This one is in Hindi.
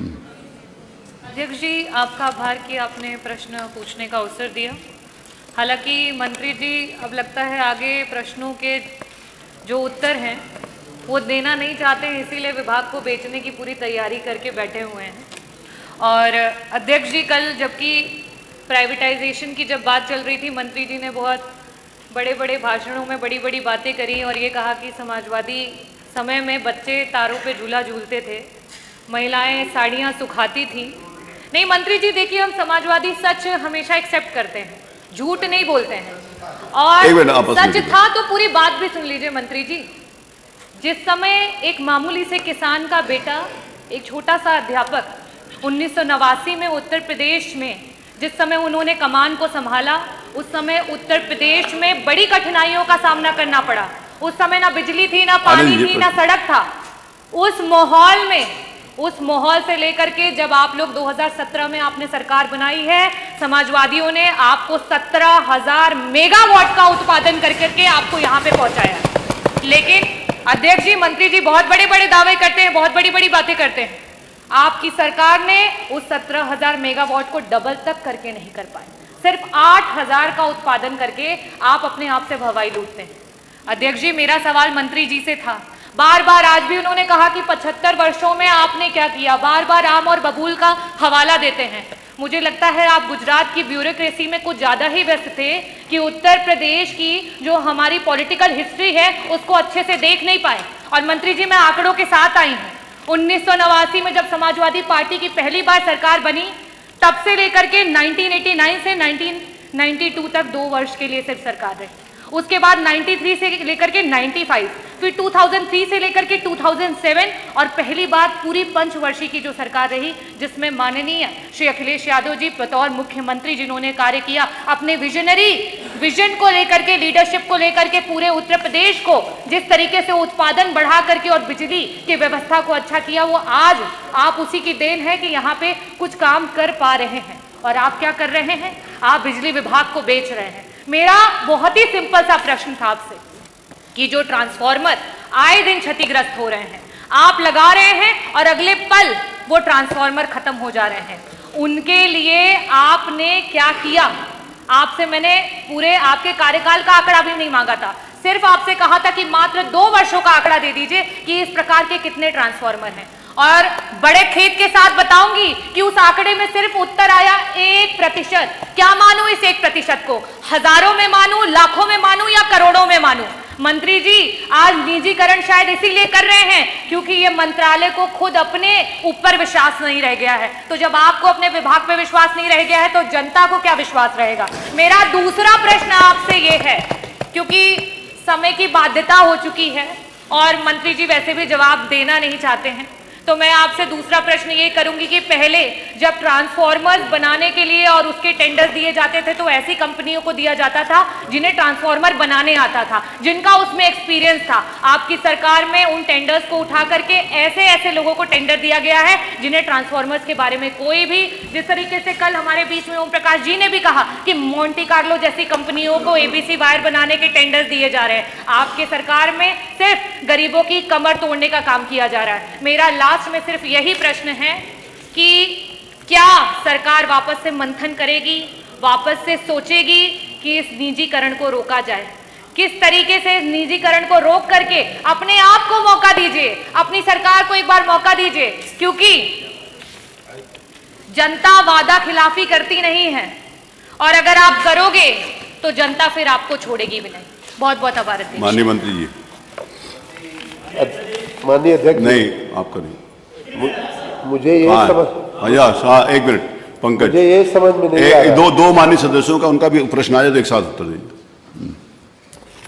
अध्यक्ष जी, आपका आभार कि आपने प्रश्न पूछने का अवसर दिया। हालांकि मंत्री जी अब लगता है आगे प्रश्नों के जो उत्तर हैं वो देना नहीं चाहते हैं, इसीलिए विभाग को बेचने की पूरी तैयारी करके बैठे हुए हैं। और अध्यक्ष जी, कल जबकि प्राइवेटाइजेशन की जब बात चल रही थी, मंत्री जी ने बहुत बड़े बड़े भाषणों में बड़ी बड़ी बातें करी और ये कहा कि समाजवादी समय में बच्चे तारों पे झूला झूलते थे, महिलाएं साड़ियाँ सुखाती थी। नहीं मंत्री जी, देखिए, हम समाजवादी सच हमेशा एक्सेप्ट करते हैं, झूठ नहीं बोलते हैं। और सच था तो पूरी बात भी सुन लीजिए मंत्री जी। जिस समय एक मामूली से किसान का बेटा, एक छोटा सा अध्यापक, 1989 में उत्तर प्रदेश में जिस समय उन्होंने कमान को संभाला, उस समय उत्तर प्रदेश में बड़ी कठिनाइयों का सामना करना पड़ा। उस समय ना बिजली थी, ना पानी थी, ना सड़क था। उस माहौल में, उस माहौल से लेकर के जब आप लोग 2017 में आपने सरकार बनाई है, समाजवादियों ने आपको 17,000 मेगावाट का उत्पादन करके आपको यहाँ पे पहुंचाया। लेकिन अध्यक्ष जी, मंत्री जी बहुत बड़े बड़े दावे करते हैं, बहुत बड़ी बड़ी बातें करते हैं। आपकी सरकार ने उस 17,000 मेगावाट को डबल तक करके नहीं कर पाए। सिर्फ 8,000 का उत्पादन करके आप अपने आप से भवाई लूटते हैं। अध्यक्ष जी, मेरा सवाल मंत्री जी से था, बार बार आज भी उन्होंने कहा कि 75 वर्षों में आपने क्या किया, बार बार आम और बबूल का हवाला देते हैं। मुझे लगता है आप गुजरात की ब्यूरोक्रेसी में कुछ ज्यादा ही व्यस्त थे कि उत्तर प्रदेश की जो हमारी पॉलिटिकल हिस्ट्री है उसको अच्छे से देख नहीं पाए। और मंत्री जी, मैं आंकड़ों के साथ आई हूँ। 1989 में जब समाजवादी पार्टी की पहली बार सरकार बनी, तब से लेकर के 1989 से 1992 तक 2 वर्ष के लिए सिर्फ सरकार रही। उसके बाद 93 से लेकर के 95, फिर 2003 से लेकर के 2007 और पहली बार पूरी पंचवर्षीय की जो सरकार रही, जिसमें माननीय श्री अखिलेश यादव जी बतौर मुख्यमंत्री जिन्होंने कार्य किया, अपने विजनरी विजन को लेकर के, लीडरशिप को लेकर के पूरे उत्तर प्रदेश को जिस तरीके से उत्पादन बढ़ा करके और बिजली की व्यवस्था को अच्छा किया, वो आज आप उसी की देन है कि यहाँ पे कुछ काम कर पा रहे हैं। और आप क्या कर रहे हैं? आप बिजली विभाग को बेच रहे हैं। मेरा बहुत ही सिंपल सा प्रश्न था आपसे कि जो ट्रांसफार्मर आए दिन क्षतिग्रस्त हो रहे हैं, आप लगा रहे हैं और अगले पल वो ट्रांसफार्मर खत्म हो जा रहे हैं, उनके लिए आपने क्या किया? आपसे मैंने पूरे आपके कार्यकाल का आंकड़ा भी नहीं मांगा था, सिर्फ आपसे कहा था कि मात्र 2 वर्षों का आंकड़ा दे दीजिए कि इस प्रकार के कितने ट्रांसफार्मर हैं। और बड़े खेद के साथ बताऊंगी कि उस आंकड़े में सिर्फ उत्तर आया 1%। क्या मानूं इस 1% को? हजारों में मानूं, लाखों में मानूं या करोड़ों में मानूं? मंत्री जी, आज निजीकरण शायद इसीलिए कर रहे हैं क्योंकि ये मंत्रालय को खुद अपने ऊपर विश्वास नहीं रह गया है। तो जब आपको अपने विभाग पे विश्वास नहीं रह गया है तो जनता को क्या विश्वास रहेगा? मेरा दूसरा प्रश्न आपसे ये है, क्योंकि समय की बाध्यता हो चुकी है और मंत्री जी वैसे भी जवाब देना नहीं चाहते हैं, तो मैं आपसे दूसरा प्रश्न ये करूंगी कि पहले जब ट्रांसफार्मर्स बनाने के लिए और उसके टेंडर दिए जाते थे तो ऐसी कंपनियों को दिया जाता था जिन्हें ट्रांसफार्मर बनाने आता था, जिनका उसमें एक्सपीरियंस था। आपकी सरकार में उन टेंडर्स को उठा करके ऐसे ऐसे लोगों को टेंडर दिया गया है जिन्हें ट्रांसफार्मर्स के बारे में कोई भी, जिस तरीके से कल हमारे बीच में ओम प्रकाश जी ने भी कहा कि मोंटी कार्लो जैसी कंपनियों को एबीसी वायर बनाने के टेंडर दिए जा रहे हैं। आपके सरकार में सिर्फ गरीबों की कमर तोड़ने का काम किया जा रहा है। मेरा लास्ट में सिर्फ यही प्रश्न है कि क्या सरकार वापस से मंथन करेगी, वापस से सोचेगी कि इस निजीकरण को रोका जाए? किस तरीके से निजीकरण को रोक करके अपने आप को मौका दीजिए, अपनी सरकार को एक बार मौका दीजिए, क्योंकि जनता वादा खिलाफी करती नहीं है और अगर आप करोगे तो जनता फिर आपको छोड़ेगी भी नहीं। बहुत बहुत आभार। माननीय मंत्री जी। माननीय अध्यक्ष, नहीं आपका नहीं, मुझे ये समझ, एक मिनट पंकज, मुझे ये समझ में नहीं आ रहा। दो माननीय सदस्यों का उनका भी प्रश्न आया तो एक साथ उत्तर दीजिए।